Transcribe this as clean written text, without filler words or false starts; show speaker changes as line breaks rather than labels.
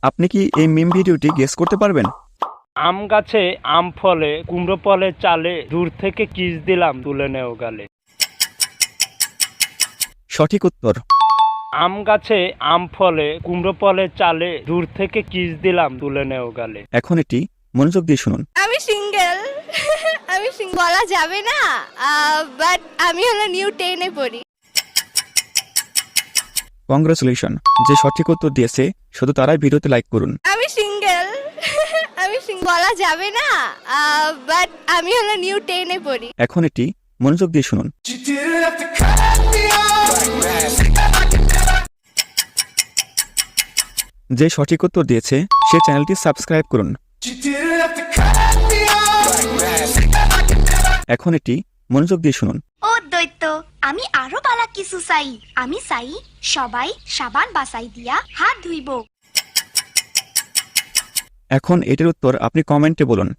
আপনি কি এই মিম ভিডিওটি গেস করতে পারবেন?
আম গাছে আম ফলে, কুমড়ো ফলে চালে, দূর থেকে কিস দিলাম তুলে নেও গালে।
সঠিক উত্তর।
আম গাছে আম ফলে, কুমড়ো ফলে চালে, দূর থেকে কিস দিলাম তুলে নেও গালে।
এখন এটি মনোযোগ দিয়ে শুনুন।
আমি সিঙ্গেল। বলা যাবে না, বাট আমি হলো নিউ 10 এ পড়ি।
কংগ্রাচুলেশন, যে সঠিক উত্তর দিয়েছে শুধু তারাই ভিডিওতে লাইক করুন।
আমি সিঙ্গেল। বলা যাবে না, বাট আমি হলো নিউ 10 এ পড়ি।
এখন এটি মনোযোগ দিয়ে শুনুন। যে সঠিক উত্তর দিয়েছে সে চ্যানেলটি সাবস্ক্রাইব করুন। এখন এটি মনোযোগ দিয়ে শুনুন।
ও দৈত্য, আমি আরো বালা কিছু চাই। আমি চাই সবাই সাবান বাসাই দিয়া হাত ধুইব।
এখন এটার উত্তর আপনি কমেন্টে বলুন।